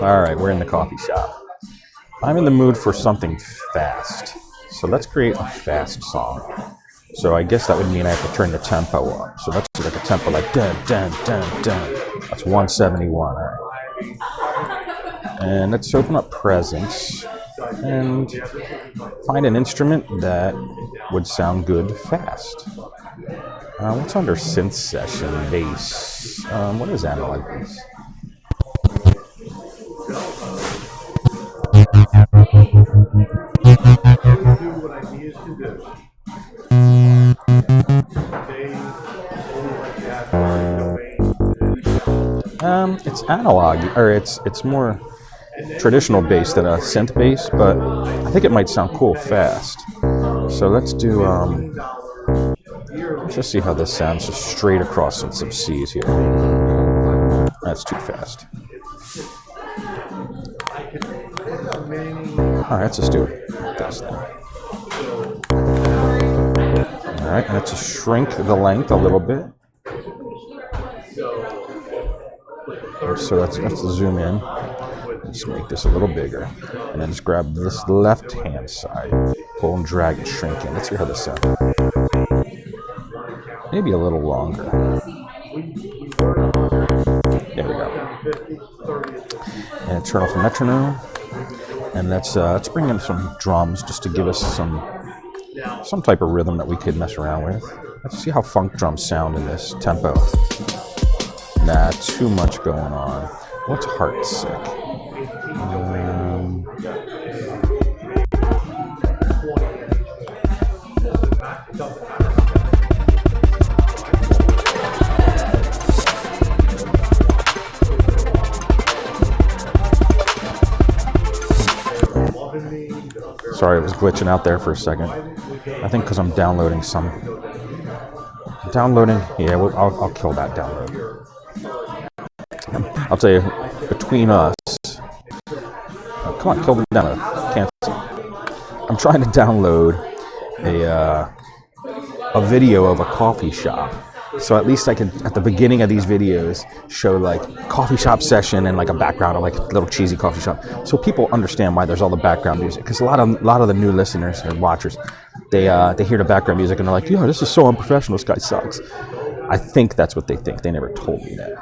All right, we're in the coffee shop. I'm in the mood for something fast. So let's create a fast song. So I guess that would mean I have to turn the tempo up. So let's do like a tempo like dun dun dun dun. That's 171. All right. And let's open up Presence and find an instrument that would sound good fast. What's under synth session? Bass. What is analog bass? It's analog, or it's more traditional bass than a synth bass, but I think it might sound cool fast. So let's do, let's just see how this sounds just straight across some C's here. That's too fast. All right, let's just do this then. All right, and let's just shrink the length a little bit. So let's zoom in. Let's make this a little bigger. And then just grab this left-hand side. Pull and drag and shrink in. Let's see how this sounds. Maybe a little longer. There we go. And turn off the metronome. And let's bring in some drums just to give us some type of rhythm that we could mess around with. Let's see how funk drums sound in this tempo. Nah, too much going on. What's Heartsick? Sorry, it was glitching out there for a second. I think because I'm downloading some. Yeah, I'll kill that download. I'll tell you, between us. Oh, come on, kill the download. Cancel. I'm trying to download a video of a coffee shop. So at least I can, at the beginning of these videos, show like coffee shop session and like a background of like a little cheesy coffee shop, so people understand why there's all the background music. Because a lot of the new listeners and watchers, they hear the background music and they're like, "Yeah, this is so unprofessional. This guy sucks." I think that's what they think. They never told me that.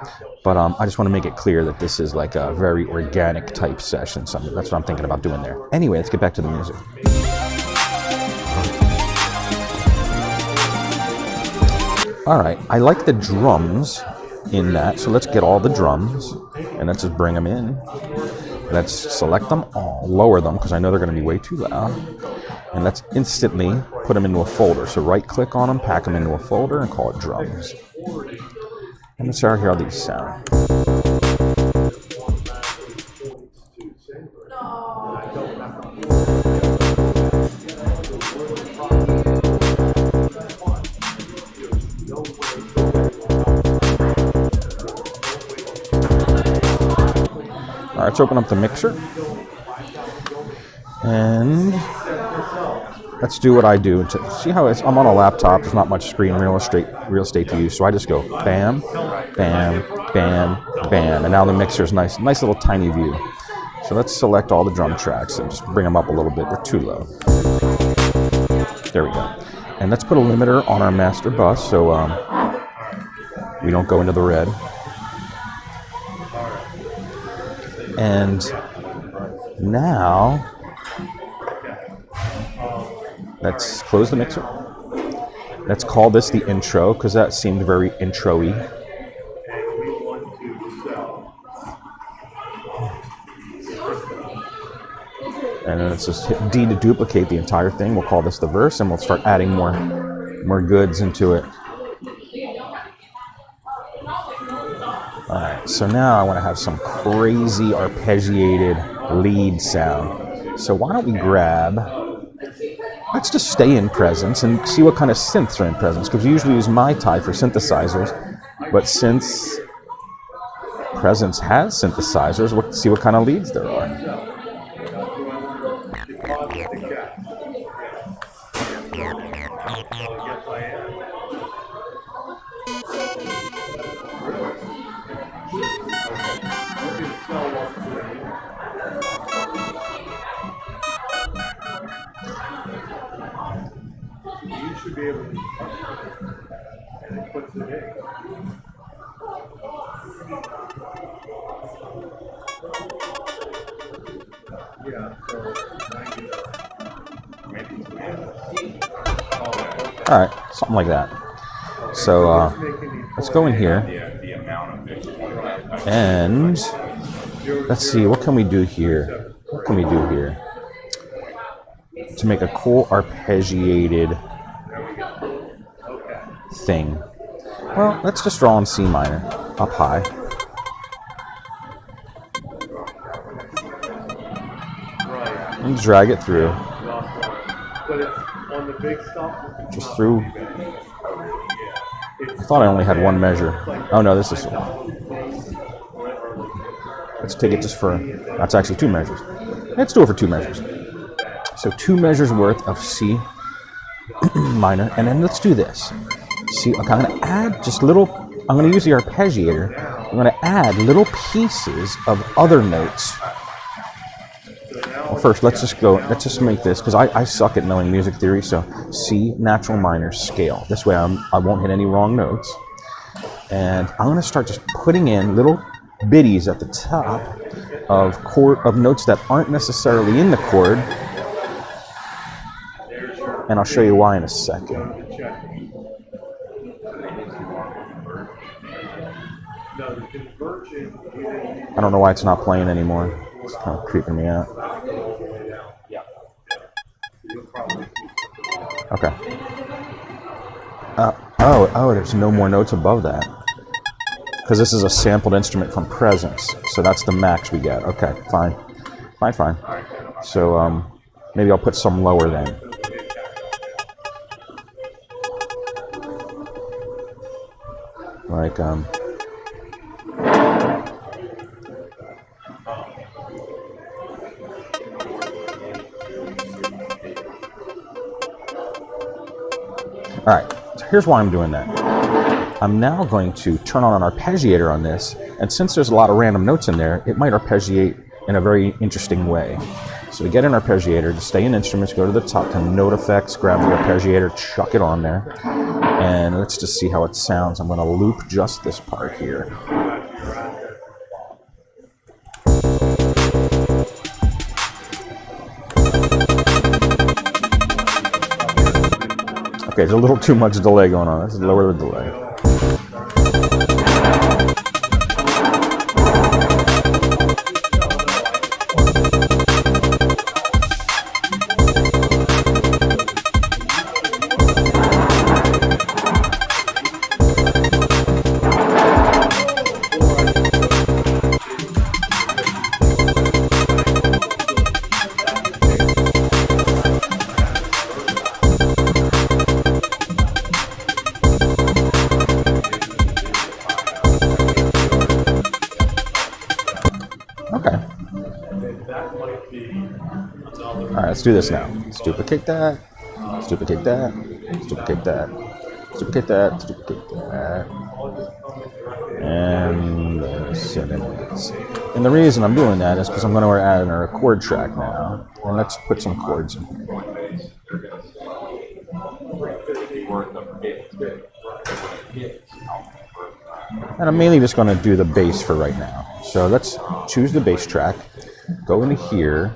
But I just want to make it clear that this is like a very organic type session. So that's what I'm thinking about doing there. Anyway, let's get back to the music. All right, I like the drums in that, so let's get all the drums, and let's just bring them in. Let's select them all, lower them, because I know they're going to be way too loud, and let's instantly put them into a folder. So right-click on them, pack them into a folder, and call it drums. And let's hear how these sound. All right, let's open up the mixer, and let's do what I do. To see how I'm on a laptop, there's not much screen real estate to use, so I just go bam, bam, bam, bam, and now the mixer's nice little tiny view. So let's select all the drum tracks and just bring them up a little bit. They're too low. There we go. And let's put a limiter on our master bus so we don't go into the red. And now, let's close the mixer. Let's call this the intro, because that seemed very intro-y. And then let's just hit D to duplicate the entire thing. We'll call this the verse, and we'll start adding more goods into it. Alright, so now I want to have some crazy arpeggiated lead sound. So why don't we let's just stay in Presence and see what kind of synths are in Presence, because we usually use MyTi for synthesizers, but since Presence has synthesizers, let's see what kind of leads there are. All right, something like that. So let's go in here and let's see, what can we do here? What can we do here to make a cool arpeggiated thing? Well, let's just draw in C minor, up high. And drag it through. Just through. I thought I only had one measure. Oh no, this is. Let's take it just for. That's actually 2 measures. Let's do it for 2 measures. So 2 measures worth of C minor, and then let's do this. See, okay, I'm going to add just little. I'm going to use the arpeggiator. I'm going to add little pieces of other notes. Well, first, let's just make this, because I suck at knowing music theory, so C, natural minor, scale. This way I won't hit any wrong notes. And I'm going to start just putting in little biddies at the top of notes that aren't necessarily in the chord. And I'll show you why in a second. I don't know why it's not playing anymore. It's kind of creeping me out. Okay. Oh, there's no more notes above that. Because this is a sampled instrument from Presence. So that's the max we get. Okay, fine. Fine. So maybe I'll put some lower then. Like, Alright, so here's why I'm doing that. I'm now going to turn on an arpeggiator on this, and since there's a lot of random notes in there, it might arpeggiate in a very interesting way. So to get an arpeggiator, to stay in Instruments, go to the top to Note Effects, grab the arpeggiator, chuck it on there, and let's just see how it sounds. I'm going to loop just this part here. Okay, there's a little too much delay going on. Let's lower the delay. Okay. Alright, let's do this now. Let's duplicate that. Let's duplicate that. Let's duplicate that. Let's duplicate that. Let's duplicate that. And this. And the reason I'm doing that is because I'm going to add in a chord track now. And let's put some chords in here. And I'm mainly just going to do the bass for right now. So let's choose the bass track, go into here,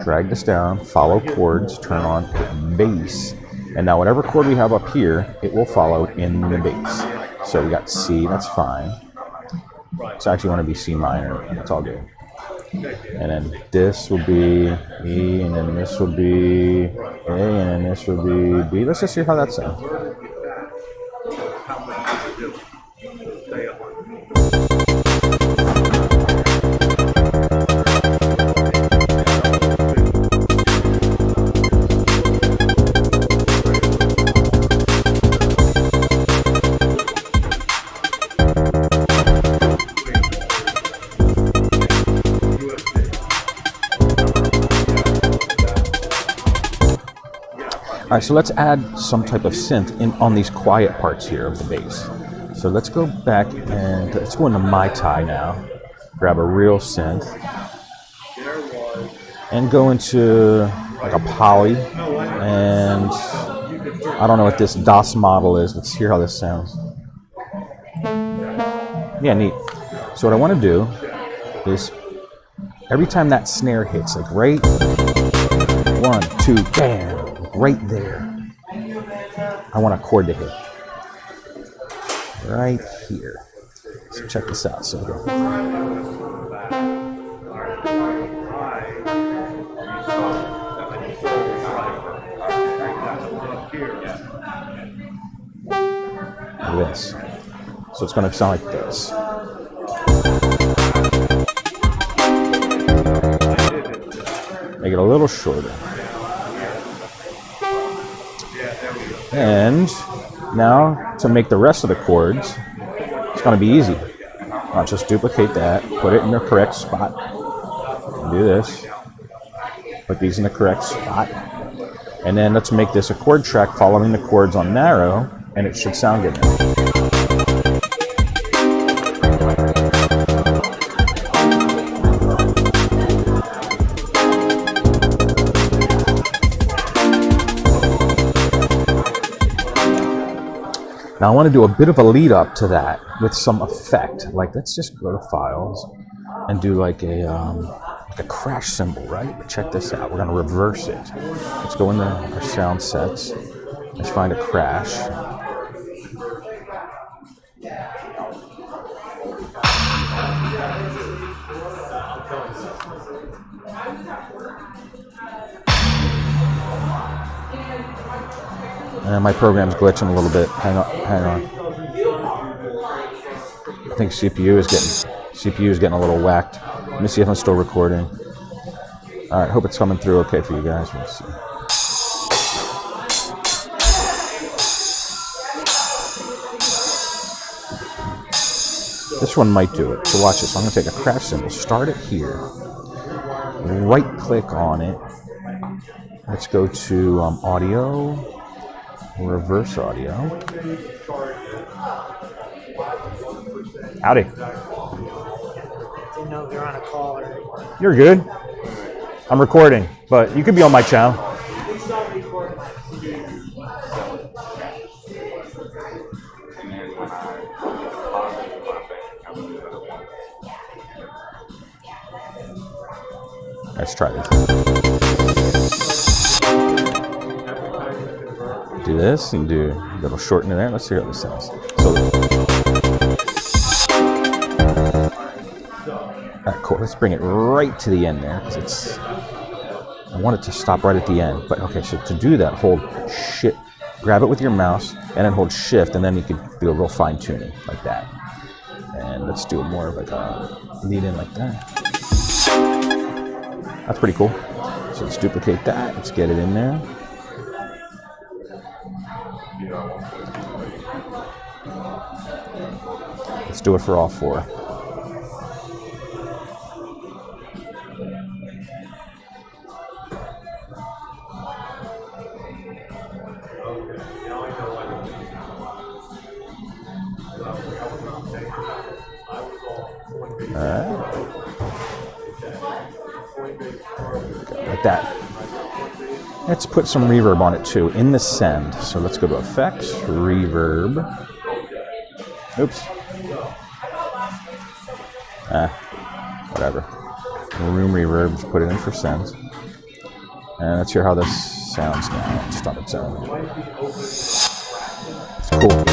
drag this down, follow chords, turn on, put bass. And now whatever chord we have up here, it will follow in the bass. So we got C, that's fine. It's actually going to be C minor, that's all good. And then this will be E, and then this will be A, and then this will be B. Let's just see how that sounds. All right, so let's add some type of synth in on these quiet parts here of the bass. So let's go back and let's go into My Tai now. Grab a real synth and go into like a poly and I don't know what this DOS model is. Let's hear how this sounds. Yeah, neat. So what I want to do is every time that snare hits, like right, 1, 2, bam, right there, I want a chord to hit. Right here. So check this out. So this. So it's going to sound like this. Make it a little shorter. And now to make the rest of the chords, it's going to be easy. I'll just duplicate that, put it in the correct spot. Do this. Put these in the correct spot. And then let's make this a chord track following the chords on narrow, and it should sound good now. Now I want to do a bit of a lead up to that with some effect. Like, let's just go to Files and do like a crash cymbal, right? But check this out. We're going to reverse it. Let's go into our sound sets. Let's find a crash. And my program's glitching a little bit. Hang on. I think CPU is getting a little whacked. Let me see if I'm still recording. All right, hope it's coming through okay for you guys. Let's see. This one might do it. So watch this. I'm going to take a crash cymbal, start it here, right click on it. Let's go to audio, reverse audio. Howdy. Didn't know if you're on a call or. You're good. I'm recording, but you could be on my channel. Let's try this. Do this and do a little shorten it there. Let's see how this sounds. So, all right, cool. Let's bring it right to the end there because I want it to stop right at the end. But okay, so to do that, hold shift, grab it with your mouse, and then hold shift, and then you can do a real fine tuning like that. And let's do more of like a lead in like that. That's pretty cool. So let's duplicate that. Let's get it in there. Let's do it for all four. Like that. Let's put some reverb on it too in the send. So let's go to Effects, Reverb. Oops. Whatever. Room reverb, just put it in for send. And let's hear how this sounds now. Stop it sounding. It's cool.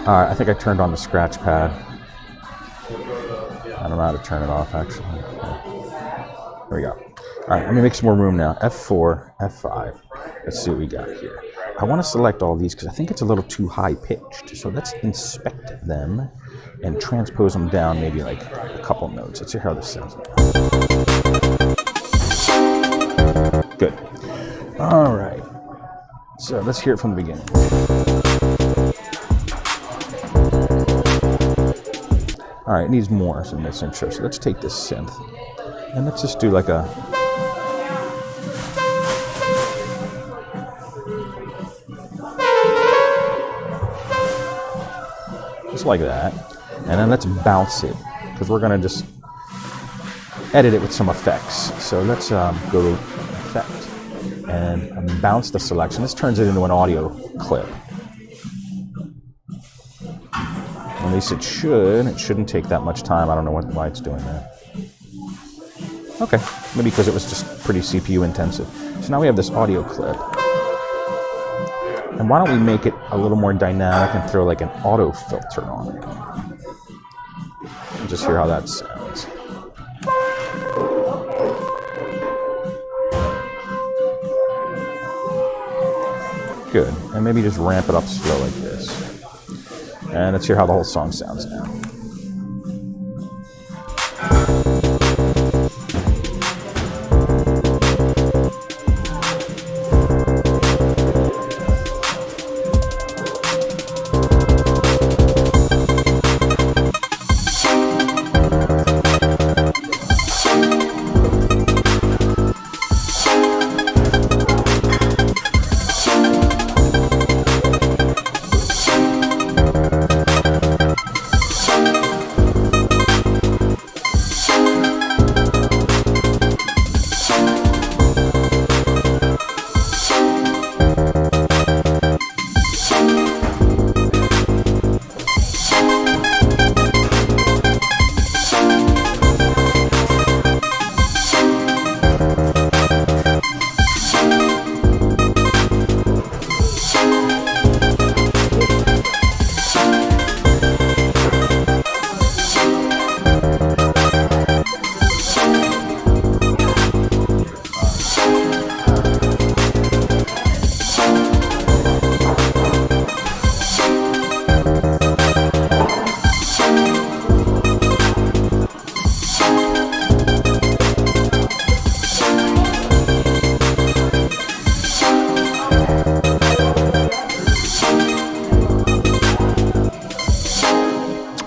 Alright, I think I turned on the scratch pad. I don't know how to turn it off actually. There we go. Alright, let me make some more room now. F4, F5. Let's see what we got here. I want to select all these because I think it's a little too high pitched. So let's inspect them and transpose them down maybe like a couple notes. Let's see how this sounds. Good. Alright. So let's hear it from the beginning. Alright, it needs more in this intro. So let's take this synth and let's just do like a just like that. And then let's bounce it, because we're going to just edit it with some effects. So let's go to Effect and bounce the selection. This turns it into an audio clip. At least it should. It shouldn't take that much time. I don't know why it's doing that. Okay, maybe because it was just pretty CPU intensive. So now we have this audio clip. And why don't we make it a little more dynamic and throw like an auto filter on it? And just hear how that sounds. Good. And maybe just ramp it up slow like this. And let's hear how the whole song sounds now.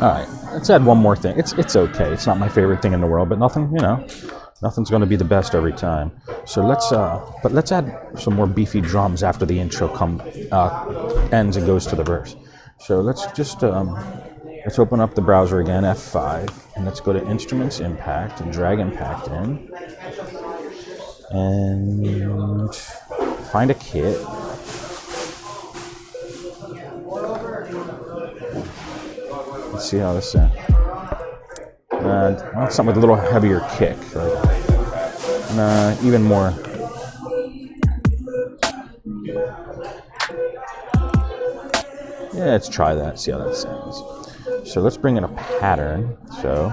Alright, let's add one more thing. It's okay. It's not my favorite thing in the world, but nothing, nothing's going to be the best every time. So let's add some more beefy drums after the intro ends and goes to the verse. So let's just let's open up the browser again, F5, and let's go to Instruments, Impact, and drag Impact in, and find a kit. Let's see how this sounds. I want something with a little heavier kick, and even more. Yeah, let's try that. See how that sounds. So let's bring in a pattern. So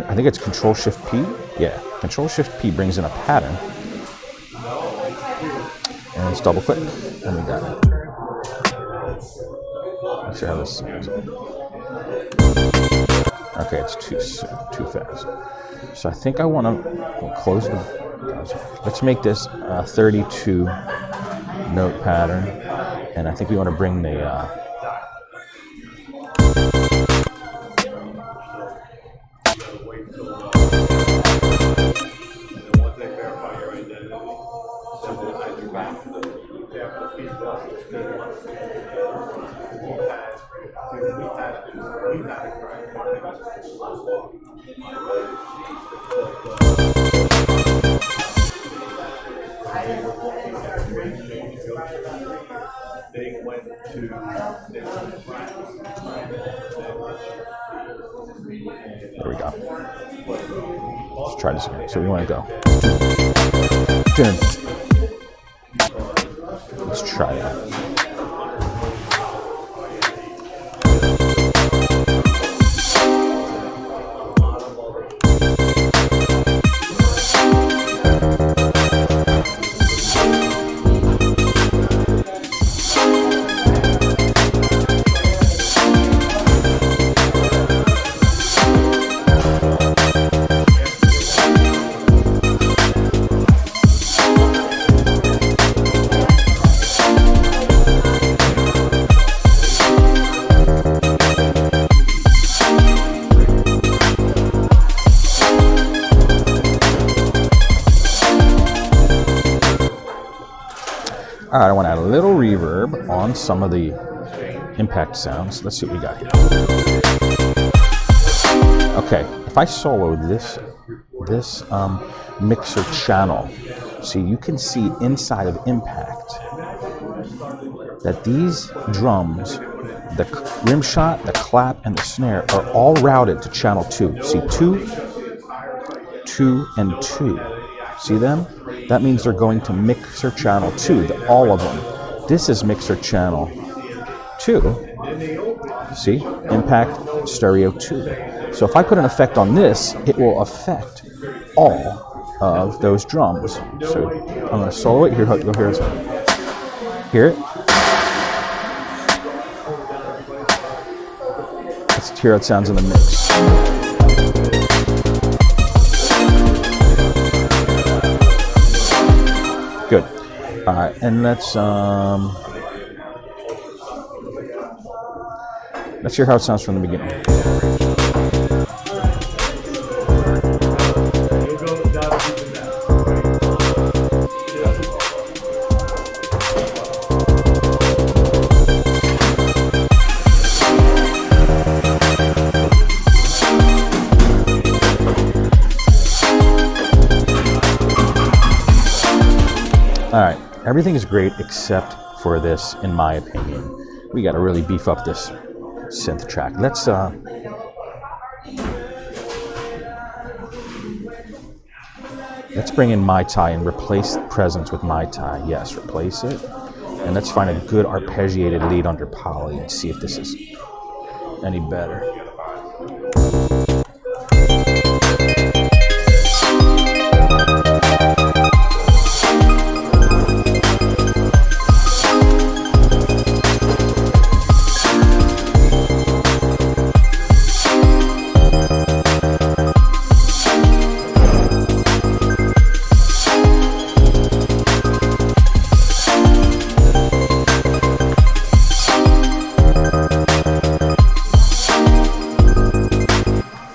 I think it's Control-Shift-P. Yeah, Control-Shift-P brings in a pattern. And let's double click, and we got it. Let's see how this sounds. Okay, it's too fast. So I think I want to close the browser. Let's make this a 32 note pattern, and I think we want to bring the there we go. Let's try this again. So we want to go. Let's try that. All right, I want to add a little reverb on some of the impact sounds. Let's see what we got here. Okay, if I solo this mixer channel, see, you can see inside of Impact that these drums, the rim shot, the clap, and the snare are all routed to channel 2. See, 2, 2, and 2. See them? That means they're going to mixer channel 2, all of them. This is mixer channel 2. See? Impact stereo 2. So if I put an effect on this, it will affect all of those drums. So I'm going to solo it. Here, you'll hear it. Hear it? Let's hear how it sounds in the mix. Good. All right, and let's hear how it sounds from the beginning. All right, everything is great except for this, in my opinion. We got to really beef up this synth track. Let's bring in Mai Tai and replace presence with Mai Tai. Yes, replace it. And let's find a good arpeggiated lead under Poly and see if this is any better.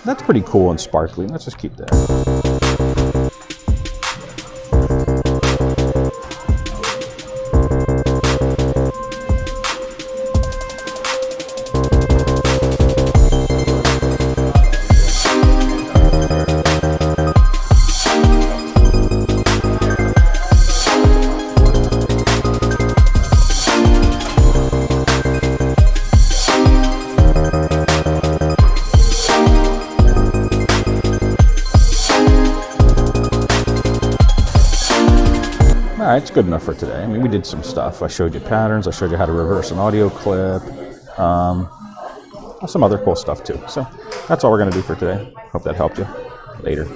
That's pretty cool and sparkly. Let's just keep that. All right, it's good enough for today. I mean, we did some stuff. I showed you patterns. I showed you how to reverse an audio clip. Some other cool stuff too. So that's all we're going to do for today. Hope that helped you. Later.